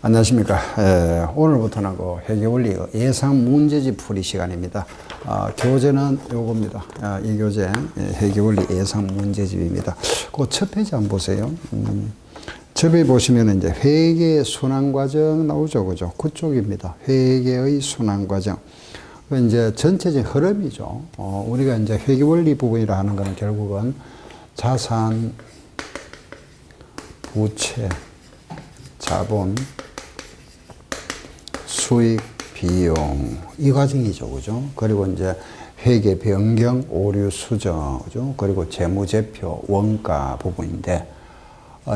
안녕하십니까. 오늘부터는 그 회계원리 예상 문제집 풀이 시간입니다. 교재는 요겁니다. 이 교재 회계원리 예상 문제집입니다. 그 첫 페이지 한번 보세요. 첫 페이지 보시면 이제 회계 순환과정 나오죠, 그죠? 그쪽입니다. 회계의 순환과정. 이제 전체적인 흐름이죠. 우리가 이제 회계원리 부분이라 하는 것은 결국은 자산, 부채, 자본, 수익, 비용, 이 과정이죠, 그죠? 그리고 이제 회계 변경, 오류 수정, 그죠? 그리고 재무제표, 원가 부분인데,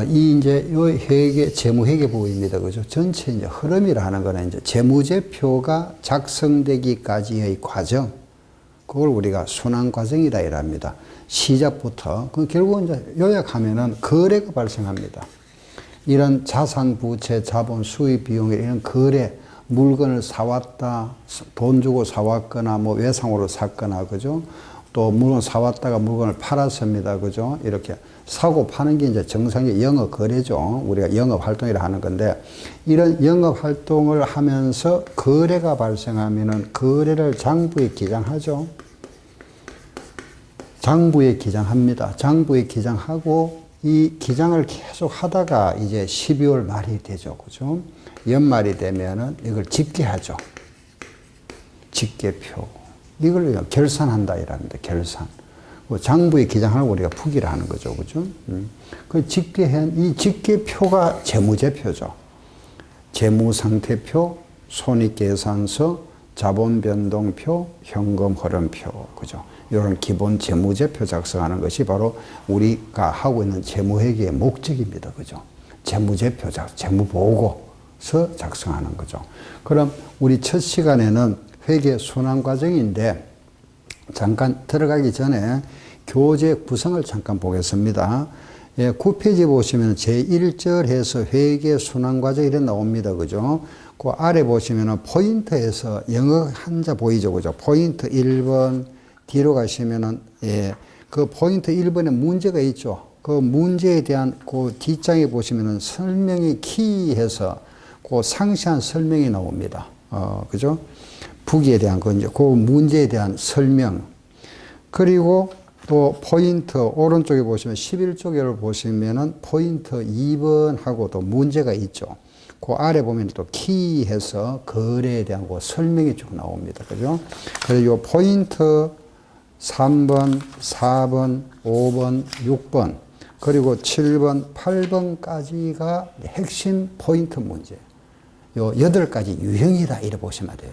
이 이제 요 회계, 재무회계 부분입니다, 그죠? 전체 이제 흐름이라 하는 거는 이제 재무제표가 작성되기까지의 과정, 그걸 우리가 순환 과정이라 이랍니다. 시작부터, 그 결국 이제 요약하면은 거래가 발생합니다. 이런 자산, 부채, 자본, 수입, 비용, 이런 거래, 물건을 사왔다, 돈 주고 사왔거나, 뭐 외상으로 샀거나, 그죠? 또 물건 사왔다가 물건을 팔았습니다. 그죠? 이렇게 사고 파는 게 이제 정상의 영업 거래죠. 우리가 영업 활동이라 하는 건데, 이런 영업 활동을 하면서 거래가 발생하면은 거래를 장부에 기장하죠. 장부에 기장합니다. 장부에 기장하고, 이 기장을 계속 하다가 이제 12월 말이 되죠. 그죠? 연말이 되면은 이걸 집계하죠. 집계표. 이걸 결산한다 이랍니다. 결산. 장부에 기장하고 우리가 풀기를 하는 거죠. 그죠? 그 집계한, 이 집계표가 재무제표죠. 재무상태표, 손익계산서, 자본변동표, 현금흐름표. 그죠? 이런 기본 재무제표 작성하는 것이 바로 우리가 하고 있는 재무회계의 목적입니다. 그죠? 재무제표 재무보고서 작성하는 거죠. 그럼 우리 첫 시간에는 회계 순환 과정인데, 잠깐 들어가기 전에 교재 구성을 잠깐 보겠습니다. 9페이지 보시면 제1절에서 회계 순환 과정 이렇게 나옵니다. 그죠? 그 아래 보시면 포인트에서 영어 한자 보이죠? 그죠? 포인트 1번 뒤로 가시면은, 그 포인트 1번에 문제가 있죠. 그 문제에 대한 그 뒷장에 보시면은 설명이 키해서 그 상세한 설명이 나옵니다. 그죠? 부기에 대한 그 문제에 대한 설명. 그리고 또 포인트 오른쪽에 보시면 11쪽을 보시면은 포인트 2번하고 또 문제가 있죠. 그 아래 보면 또 키해서 거래에 대한 그 설명이 쭉 나옵니다. 그죠? 그리고 요 포인트 3번, 4번, 5번, 6번, 그리고 7번, 8번까지가 핵심 포인트 문제. 요 8가지 유형이다, 이래 보시면 돼요.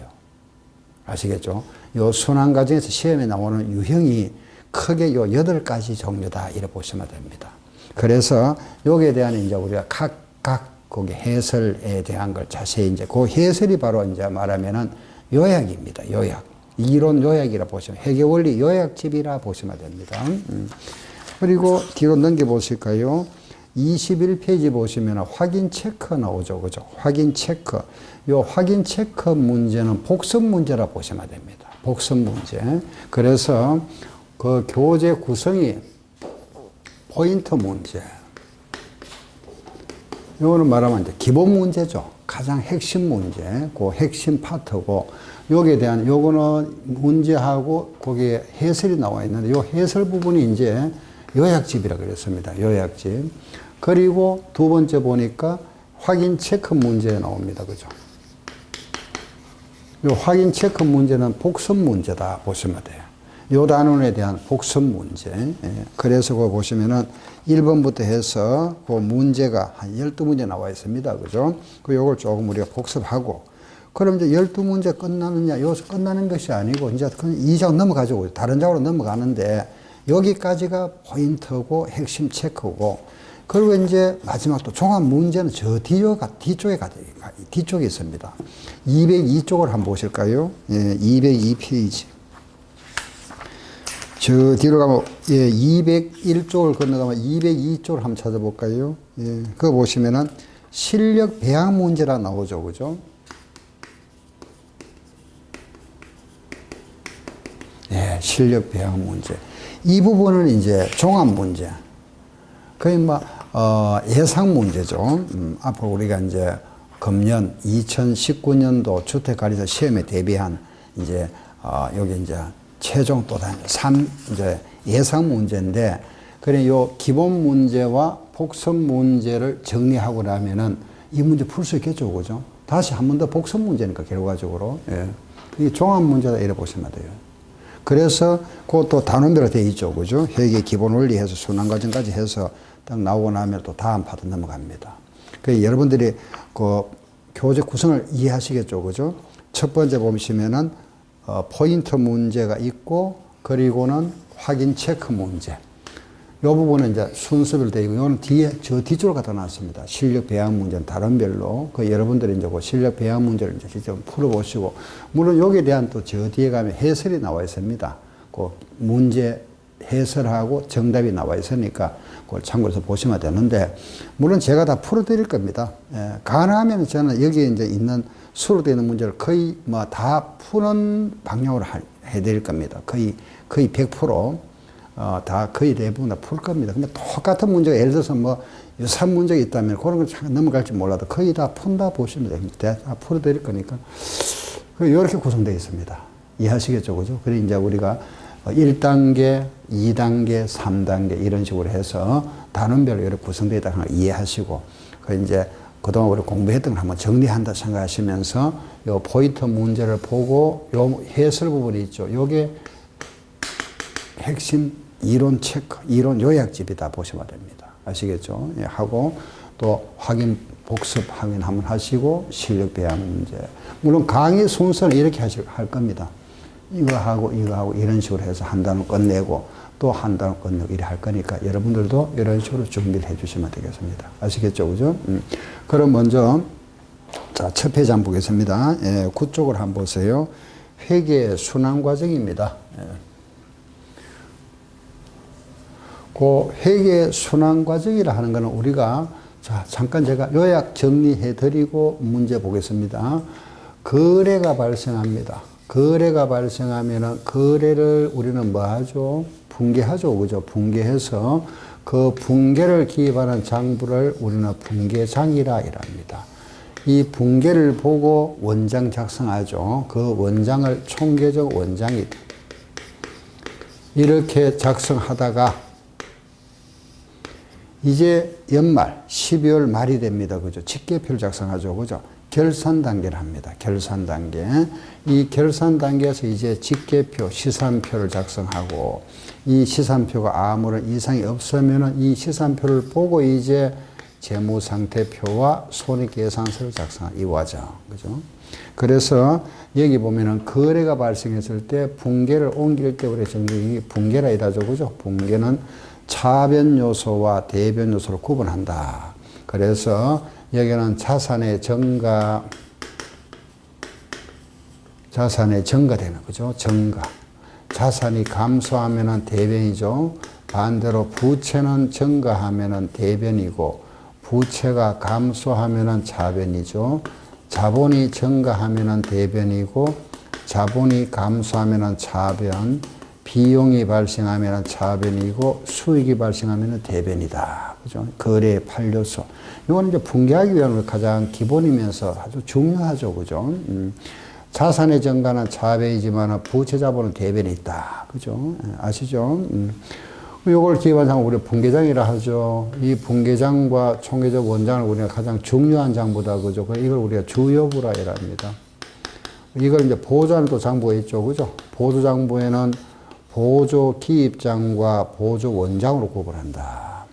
아시겠죠? 요 순환 과정에서 시험에 나오는 유형이 크게 요 8가지 종류다, 이래 보시면 됩니다. 그래서 여기에 대한 이제 우리가 각각 거기 해설에 대한 걸 자세히 이제 그 해설이 바로 이제 말하면은 요약입니다. 요약. 이론 요약이라 보시면, 회계원리 요약집이라 보시면 됩니다. 그리고 뒤로 넘겨 보실까요? 21페이지 보시면 확인 체크 나오죠. 그죠? 확인 체크. 요 확인 체크 문제는 복습 문제라 보시면 됩니다. 복습 문제. 그래서 그 교재 구성이 포인트 문제. 요거는 말하면 이제 기본 문제죠. 가장 핵심 문제. 그 핵심 파트고, 여기에 대한 요거는 문제하고 거기에 해설이 나와 있는데, 요 해설 부분이 이제 요약집이라 그랬습니다. 요약집. 그리고 두 번째 보니까 확인 체크 문제 나옵니다. 그죠? 요 확인 체크 문제는 복습 문제다 보시면 돼요. 요 단원에 대한 복습 문제. 그래서 그거 보시면은 1번부터 해서 그 문제가 한 12문제 나와 있습니다. 그죠? 그 요걸 조금 우리가 복습하고, 그럼 이제 12문제 끝나느냐? 여기서 끝나는 것이 아니고, 이제 이 장 넘어가죠. 다른 장으로 넘어가는데, 여기까지가 포인트고, 핵심 체크고, 그리고 이제 마지막 또 종합 문제는 저 뒤쪽에 있습니다. 202쪽을 한번 보실까요? 202페이지. 저 뒤로 가면, 201쪽을 건너가면 202쪽을 한번 찾아볼까요? 그거 보시면은 실력 배양 문제라 나오죠. 그죠? 실력 배양 문제. 이 부분은 이제 종합 문제. 거의 뭐, 예상 문제죠. 앞으로 우리가 이제 금년 2019년도 주택관리사 시험에 대비한 이제 여기 이제 최종 또 다른 이제 예상 문제인데, 그래 요 기본 문제와 복습 문제를 정리하고 나면은 이 문제 풀 수 있겠죠, 그죠? 다시 한 번 더 복습 문제니까 결과적으로. 예. 이 종합 문제다 이래 보시면 돼요. 그래서 그것도 단원별로 되어 있죠, 그죠? 회계 기본 원리해서 순환 과정까지 해서 딱 나오고 나면 또 다음 파트 넘어갑니다. 그 여러분들이 그 교재 구성을 이해하시겠죠, 그죠? 첫 번째 보시면은 포인트 문제가 있고, 그리고는 확인 체크 문제. 이 부분은 이제 순서별로 되어 있고, 이거는 뒤에, 저 뒤쪽으로 갖다 놨습니다. 실력 배양 문제는 다른별로. 그 여러분들이 이제 그 실력 배양 문제를 이제 직접 풀어보시고, 물론 여기에 대한 또 저 뒤에 가면 해설이 나와 있습니다. 그 문제 해설하고 정답이 나와 있으니까 그걸 참고해서 보시면 되는데, 물론 제가 다 풀어드릴 겁니다. 예, 가능하면 저는 여기에 이제 있는 수록되어 있는 문제를 거의 뭐 다 푸는 방향으로 해드릴 겁니다. 거의 100%. 다 거의 대부분 다 풀 겁니다. 근데 똑같은 문제가 예를 들어서 뭐 유사한 문제가 있다면 그런 걸 넘어갈지 몰라도 거의 다 푼다 보시면 됩니다. 다 풀어드릴 거니까. 이렇게 구성되어 있습니다. 이해하시겠죠, 그죠? 그래 이제 우리가 1단계, 2단계, 3단계 이런 식으로 해서 단원별로 이렇게 구성되어 있다는 걸 이해하시고, 그 이제 그동안 우리 공부했던 걸 한번 정리한다 생각하시면서 요 포인트 문제를 보고 요 해설 부분이 있죠. 요게 핵심 이론 체크, 이론 요약집이다 보시면 됩니다. 아시겠죠? 예, 하고 또 확인, 복습 확인 한번 하시고 실력 배양 문제. 물론 강의 순서는 이렇게 할 겁니다. 이거 하고 이런 식으로 해서 한 단원 끝내고 또 한 단원 끝내고 이래 할 거니까 여러분들도 이런 식으로 준비를 해 주시면 되겠습니다. 아시겠죠? 그죠? 그럼 먼저 자, 첫 페이지 한번 보겠습니다. 예, 9쪽을 한번 보세요. 회계 순환 과정입니다. 예. 그 회계 순환 과정이라 하는 것은 우리가 자, 잠깐 제가 요약 정리해 드리고 문제 보겠습니다. 거래가 발생합니다. 거래가 발생하면은 거래를 우리는 뭐 하죠? 분계하죠. 그죠? 분계해서 그 분계를 기입하는 장부를 우리는 분계장이라 이랍니다. 이 분계를 보고 원장 작성하죠. 그 원장을 총계적 원장이 이렇게 작성하다가 이제 연말 12월 말이 됩니다. 그죠? 직계표를 작성하죠. 그죠? 결산 단계를 합니다. 결산 단계. 이 결산 단계에서 이제 직계표, 시산표를 작성하고, 이 시산표가 아무런 이상이 없으면은 이 시산표를 보고 이제 재무상태표와 손익계산서를 작성한 이 과정. 그죠? 그래서 여기 보면은 거래가 발생했을 때 분계를 옮길 때 우리 정적이 분계라 이라죠. 그죠? 분계는 차변 요소와 대변 요소를 구분한다. 그래서 여기는 자산의 증가되는 거죠. 증가. 자산이 감소하면은 대변이죠. 반대로 부채는 증가하면은 대변이고, 부채가 감소하면은 자변이죠. 자본이 증가하면은 대변이고, 자본이 감소하면은 자변, 비용이 발생하면은 자변이고, 수익이 발생하면은 대변이다. 그죠? 거래의 8요소. 이거는 이제 분개하기 위한 가장 기본이면서 아주 중요하죠. 그죠? 자산의 증가는 자변이지만 부채 자본은 대변이 있다. 그죠? 아시죠? 이걸 기반한 장을 우리가 분계장이라 하죠. 이 분계장과 총계적 원장을 우리가 가장 중요한 장부다. 그죠? 이걸 우리가 주요부라 이랍니다. 이걸 이제 보조하는 또 장부가 있죠. 그죠? 보조장부에는 보조 기입장과 보조 원장으로 구분한다.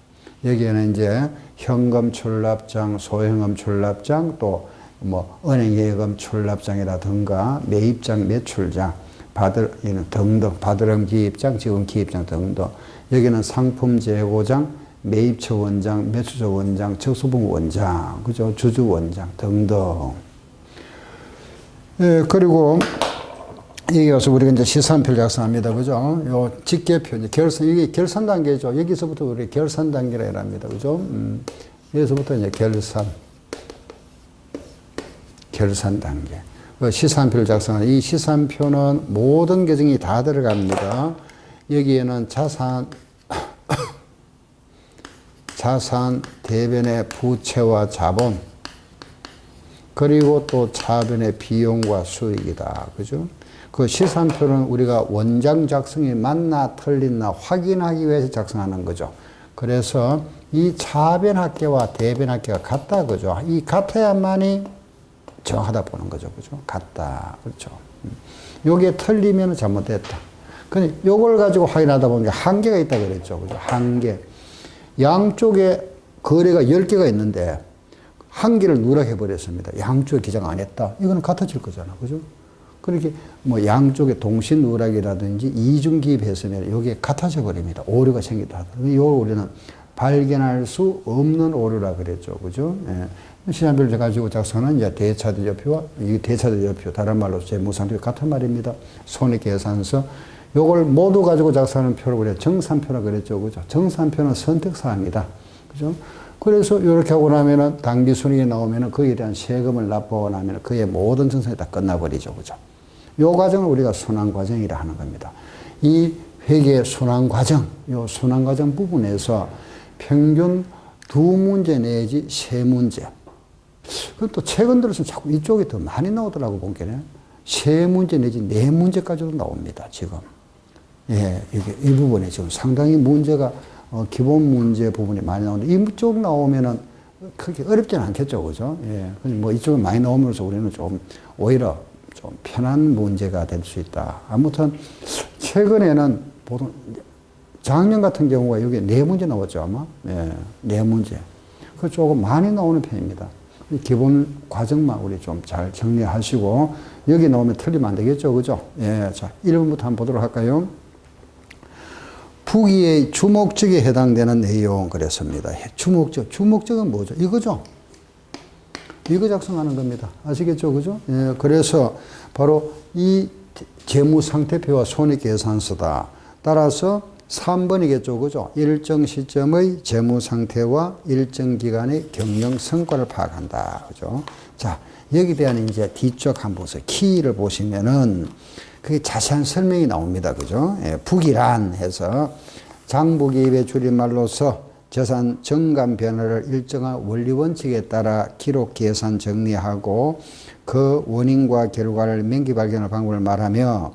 여기에는 이제 현금 출납장, 소현금 출납장, 또 뭐 은행 예금 출납장이라든가 매입장, 매출장, 등등, 받으름 기입장, 지원 기입장 등등. 여기는 상품 재고장, 매입처 원장, 매수처 원장, 적수분 원장, 그죠? 주주 원장 등등. 예, 그리고 여기 와서 우리가 이제 시산표를 작성합니다. 그죠? 요 직계표, 이제 이게 결산 단계죠. 여기서부터 우리 결산 단계라 합니다. 그죠? 여기서부터 이제 결산 단계. 그 시산표를 작성하는 이 시산표는 모든 계정이 다 들어갑니다. 여기에는 자산 대변의 부채와 자본, 그리고 또 차변의 비용과 수익이다. 그죠? 그 시산표는 우리가 원장 작성이 맞나 틀리나 확인하기 위해서 작성하는 거죠. 그래서 이 차변합계와 대변합계가 같다. 그죠? 이 같아야만이 정확하다 보는 거죠. 그죠? 같다. 그렇죠. 요게 틀리면 잘못됐다. 근데 요걸 가지고 확인하다 보면 한계가 있다 그랬죠. 그죠? 한계. 양쪽에 거래가 10개가 있는데 한 개를 누락해 버렸습니다. 양쪽에 기장 안 했다. 이거는 같아질 거잖아. 그죠? 그렇게 뭐 양쪽에 동시 누락이라든지 이중 기입했으면 이게 같아져 버립니다. 오류가 생기다 하더라도 이 오류는 발견할 수 없는 오류라 그랬죠. 그죠? 예. 시간별을 가지고 작성하는 이제 대차대조표와 이 대차대조표, 다른 말로 재무상표 같은 말입니다. 손익계산서. 요걸 모두 가지고 작성하는 표를 우리가 정산표라 그랬죠. 그죠? 정산표는 선택사항이다. 그죠? 그래서 이렇게 하고 나면은 당기순이익이 나오면은 거기에 대한 세금을 납부하고 나면은 그의 모든 정산이 다 끝나버리죠. 그죠? 요 과정을 우리가 순환과정이라 하는 겁니다. 이 회계 순환과정, 요 순환과정 부분에서 평균 2문제 내지 3문제. 또 최근 들어서 자꾸 이쪽이 더 많이 나오더라고, 본게는. 3문제 내지 4문제까지도 나옵니다, 지금. 예, 이게 이 부분에 지금 상당히 문제가, 기본 문제 부분이 많이 나오는데, 이쪽 나오면은 그렇게 어렵지는 않겠죠, 그죠? 예. 뭐 이쪽은 많이 나오면서 우리는 좀, 오히려 좀 편한 문제가 될 수 있다. 아무튼, 최근에는 보통, 작년 같은 경우가 여기 4문제 나왔죠, 아마? 예, 4문제. 그 조금 많이 나오는 편입니다. 기본 과정만 우리 좀 잘 정리하시고, 여기 나오면 틀리면 안 되겠죠, 그죠? 예, 자, 1번부터 한번 보도록 할까요? 부기의 주목적에 해당되는 내용 그랬습니다. 주목적은 뭐죠? 이거죠? 이거 작성하는 겁니다. 아시겠죠? 그죠? 예, 그래서 바로 이 재무상태표와 손익계산서다. 따라서 3번이겠죠. 그죠? 일정 시점의 재무상태와 일정 기간의 경영 성과를 파악한다. 그죠? 자, 여기에 대한 이제 뒤쪽 한번 보세요. 키를 보시면은 그게 자세한 설명이 나옵니다. 그죠? 예, 부기란 해서 장부기입의 줄임말로서 재산 정감 변화를 일정한 원리 원칙에 따라 기록 계산 정리하고 그 원인과 결과를 명기 발견할 방법을 말하며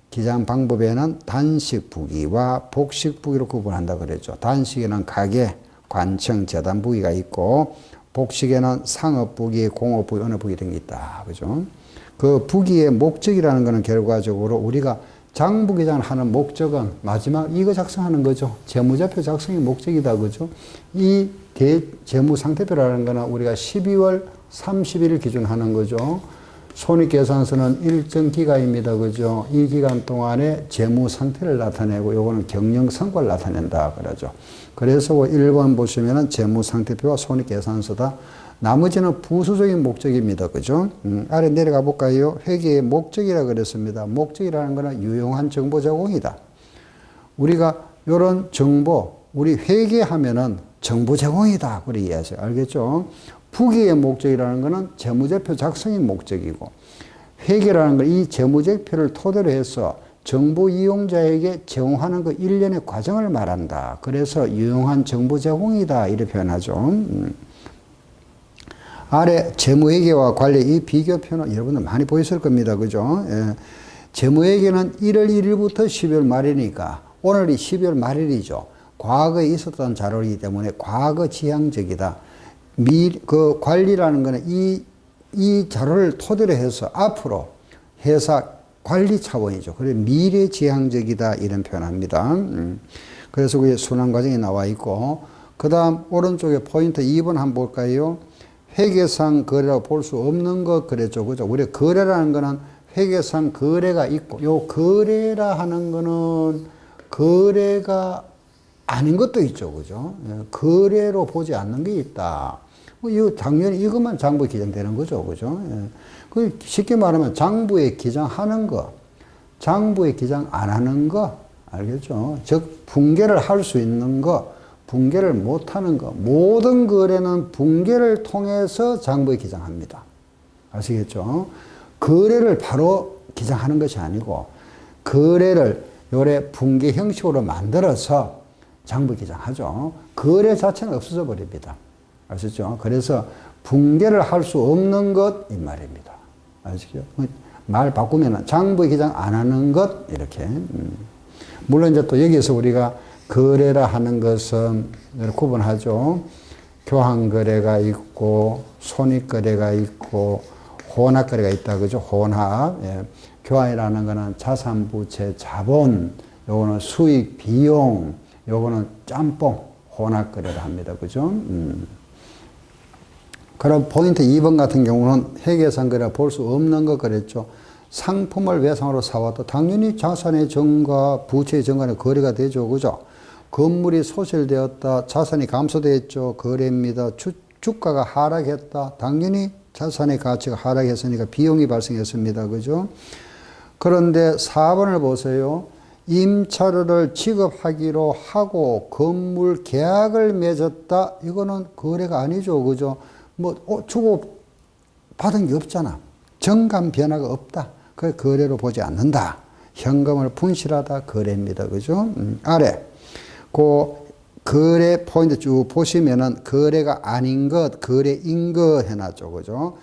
기장 방법에는 단식 부기와 복식 부기로 구분한다 그랬죠. 단식에는 가계, 관청, 재단 부기가 있고 복식에는 상업 부기, 공업 부기, 은업 부기 등이 있다. 그죠? 그 부기의 목적이라는 것은 결과적으로 우리가 장부기장을 하는 목적은 마지막 이거 작성하는 거죠. 재무제표 작성이 목적이다. 그죠? 이 재무상태표라는 거는 우리가 12월 30일 기준 하는 거죠. 손익계산서는 일정 기간입니다. 그죠? 이 기간 동안에 재무 상태를 나타내고 요거는 경영 성과를 나타낸다. 그러죠. 그래서 1번 보시면은 재무 상태표와 손익계산서다. 나머지는 부수적인 목적입니다. 그죠? 아래 내려가 볼까요? 회계의 목적이라 그랬습니다. 목적이라는 것은 유용한 정보 제공이다. 우리가 요런 정보, 우리 회계하면은 정보 제공이다. 그렇게 이해하세요. 알겠죠? 부기의 목적이라는 것은 재무제표 작성이 목적이고, 회계라는 건 이 재무제표를 토대로 해서 정보 이용자에게 제공하는 그 일련의 과정을 말한다. 그래서 유용한 정보 제공이다. 이렇게 표현하죠. 아래 재무회계와 관련 이 비교표는 여러분들 많이 보셨을 겁니다. 그죠? 예. 재무회계는 1월 1일부터 12월 말이니까 오늘이 12월 말일이죠. 과거에 있었던 자료이기 때문에 과거 지향적이다. 그 관리라는 것은 이 자료를 토대로 해서 앞으로 회사 관리 차원이죠. 그래서 미래 지향적이다. 이런 표현합니다. 그래서 그게 순환 과정이 나와 있고, 그 다음 오른쪽에 포인트 2번 한번 볼까요? 회계상 거래라고 볼 수 없는 것 그랬죠. 그죠? 우리 거래라는 거는 회계상 거래가 있고, 요 거래라 하는 거는 거래가 아닌 것도 있죠. 그죠? 거래로 보지 않는 게 있다. 이거 당연히 이것만 장부에 기장되는 거죠. 그죠? 그 쉽게 말하면 장부에 기장하는 거, 장부에 기장 안 하는 거, 알겠죠? 즉, 분개를 할 수 있는 거, 분개를 못 하는 거, 모든 거래는 분개를 통해서 장부에 기장합니다. 아시겠죠? 거래를 바로 기장하는 것이 아니고, 거래를 요래 분개 형식으로 만들어서 장부 기장하죠. 거래 자체는 없어져 버립니다. 아시죠? 그래서 붕괴를 할 수 없는 것 이 말입니다. 아시죠? 말 바꾸면 장부 기장 안 하는 것 이렇게. 물론 이제 또 여기서 우리가 거래라 하는 것은 구분하죠. 교환거래가 있고 손익거래가 있고 혼합거래가 있다 그죠? 혼합. 예. 교환이라는 거는 자산, 부채, 자본, 요거는 수익, 비용, 요거는 짬뽕, 혼합거래를 합니다. 그죠? 그럼 포인트 2번 같은 경우는 회계상 거래 볼 수 없는 것 그랬죠. 상품을 외상으로 사왔다. 당연히 자산의 증가, 부채의 증가는 거래가 되죠. 그죠? 건물이 소실되었다. 자산이 감소됐죠. 거래입니다. 주가가 하락했다. 당연히 자산의 가치가 하락했으니까 비용이 발생했습니다. 그죠? 그런데 4번을 보세요. 임차료를 지급하기로 하고 건물 계약을 맺었다. 이거는 거래가 아니죠. 그죠? 주고 받은 게 없잖아. 정감 변화가 없다. 그 거래로 보지 않는다. 현금을 분실하다. 거래입니다. 그죠? 아래. 그 거래 포인트 쭉 보시면은 거래가 아닌 것, 거래인 것 해놨죠. 그죠?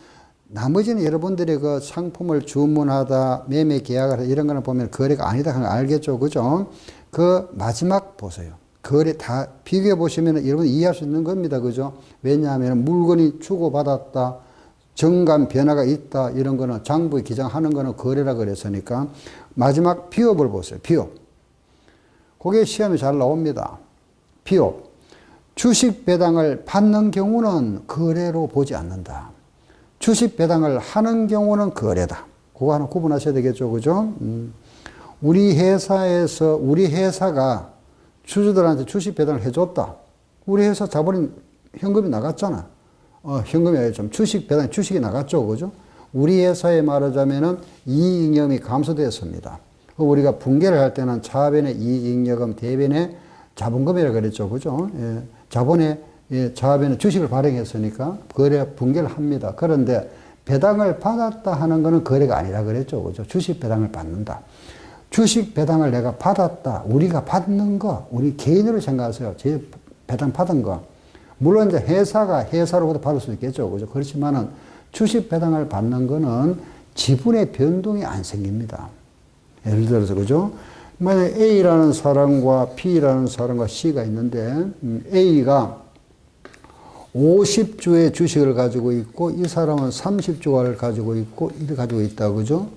나머지는 여러분들이 그 상품을 주문하다, 매매 계약을 하다 이런 거는 보면 거래가 아니다 하는 거 알겠죠. 그죠? 그 마지막 보세요. 거래 다 비교해 보시면 여러분이 이해할 수 있는 겁니다. 그죠? 왜냐하면 물건이 주고받았다, 정감 변화가 있다 이런 거는 장부에 기장하는 거는 거래라 그랬으니까 마지막 비업을 보세요. 비업. 그게 시험에 잘 나옵니다. 비업. 주식 배당을 받는 경우는 거래로 보지 않는다. 주식 배당을 하는 경우는 거래다. 그거 하나 구분하셔야 되겠죠. 그죠? 우리 회사가 주주들한테 주식 배당을 해줬다. 우리 회사 자본이 현금이 나갔잖아. 현금이 아니라 좀 주식 배당, 주식이 나갔죠. 그죠? 우리 회사에 말하자면은 이익잉여금이 감소되었습니다. 우리가 분개를 할 때는 차변의 이익잉여금, 대변의 자본금이라고 그랬죠. 그죠? 예, 자본의 자변의 주식을 발행했으니까 거래 분개를 합니다. 그런데 배당을 받았다 하는 거는 거래가 아니라 그랬죠. 그죠? 주식 배당을 받는다. 주식 배당을 내가 받았다. 우리가 받는 거, 우리 개인으로 생각하세요. 제 배당 받은 거. 물론 이제 회사가 회사로부터 받을 수 있겠죠. 그죠? 그렇지만은 주식 배당을 받는 거는 지분의 변동이 안 생깁니다. 예를 들어서, 그죠? 만약 A라는 사람과 B라는 사람과 C가 있는데, A가 50주의 주식을 가지고 있고, 이 사람은 30주를 가지고 있고, 이렇게 가지고 있다. 그죠?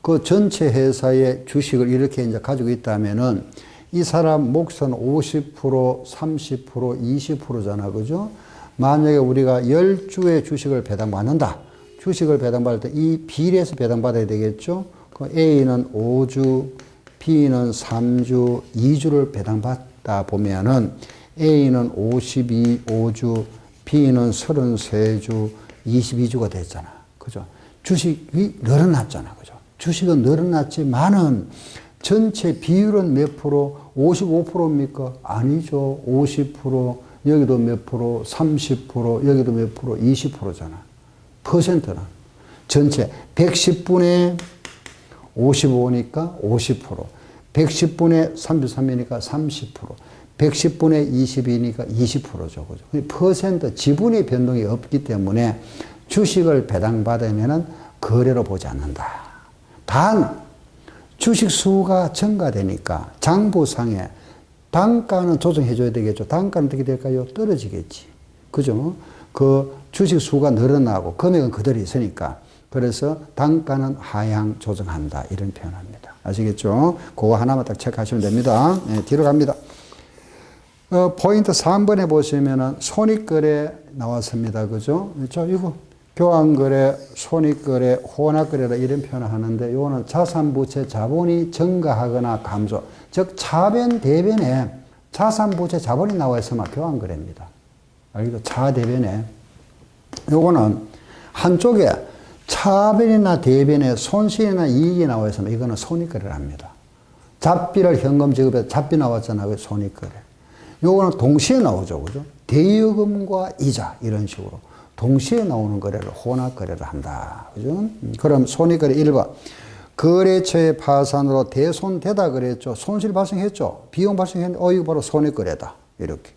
그 전체 회사의 주식을 이렇게 이제 가지고 있다면은, 이 사람 몫은 50%, 30%, 20%잖아. 그죠? 만약에 우리가 10주의 주식을 배당받는다. 주식을 배당받을 때 이 비례해서 배당받아야 되겠죠? 그 A는 5주, B는 3주, 2주를 배당받다 보면은 A는 5주, B는 33주, 22주가 됐잖아. 그죠? 주식이 늘어났잖아. 그죠? 주식은 늘어났지만은 전체 비율은 몇 프로? 55%입니까? 아니죠. 50%, 여기도 몇 프로? 30%, 여기도 몇 프로? 20%잖아. 퍼센트는. 전체 110분의 55니까 50%, 110분의 33이니까 30%, 110분의 22니까 20%죠. 그죠? 퍼센트, 지분의 변동이 없기 때문에 주식을 배당받으면 거래로 보지 않는다. 단, 주식 수가 증가되니까 장부상에 단가는 조정해줘야 되겠죠. 단가는 어떻게 될까요? 떨어지겠지. 그죠? 그 주식 수가 늘어나고 금액은 그대로 있으니까. 그래서 단가는 하향 조정한다. 이런 표현합니다. 아시겠죠? 그거 하나만 딱 체크하시면 됩니다. 네, 뒤로 갑니다. 포인트 3번에 보시면은 손익거래 나왔습니다. 그죠? 이거 교환거래, 손익거래, 혼합거래라 이런 표현을 하는데 이거는 자산부채 자본이 증가하거나 감소. 즉 차변, 대변에 자산부채 자본이 나와 있으면 교환거래입니다. 알겠죠? 차대변에. 요거는 한쪽에 차변이나 대변에 손실이나 이익이 나와 있으면 이거는 손익거래를 합니다. 잡비를 현금 지급해서 잡비 나왔잖아요. 손익거래. 요거는 동시에 나오죠. 그죠? 대여금과 이자 이런 식으로 동시에 나오는 거래를 혼합거래를 한다. 그죠? 그럼 손익거래 1번. 거래처의 파산으로 대손되다 그랬죠. 손실 발생했죠. 비용 발생했는데 이거 바로 손익거래다. 이렇게.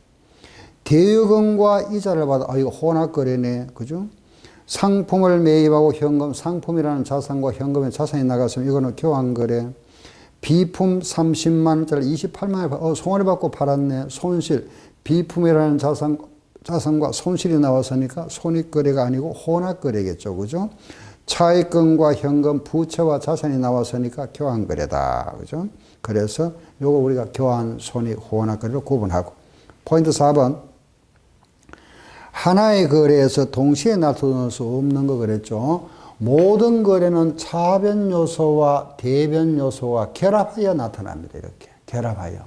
대여금과 이자를 받아, 이거 혼합거래네. 그죠? 상품을 매입하고 현금, 상품이라는 자산과 현금의 자산이 나갔으면 이거는 교환거래. 비품 30만원짜리 28만원, 손해를 받고 팔았네. 손실. 비품이라는 자산과 손실이 나왔으니까 손익거래가 아니고 혼합거래겠죠. 그죠? 차익금과 현금, 부채와 자산이 나왔으니까 교환거래다. 그죠? 그래서 요거 우리가 교환, 손익, 혼합거래로 구분하고. 포인트 4번. 하나의 거래에서 동시에 나타날 수 없는 거 그랬죠. 모든 거래는 차변 요소와 대변 요소가 결합하여 나타납니다. 이렇게 결합하여.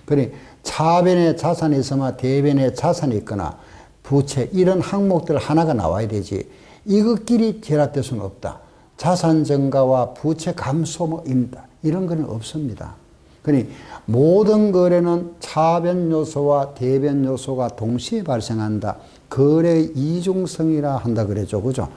그러니 차변에 자산이 있으면 대변에 자산이 있거나 부채 이런 항목들 하나가 나와야 되지. 이것끼리 결합될 수는 없다. 자산 증가와 부채 감소입니다. 이런 거는 없습니다. 그러니 모든 거래는 차변 요소와 대변 요소가 동시에 발생한다. 거래 이중성이라 한다 그랬죠. 그죠?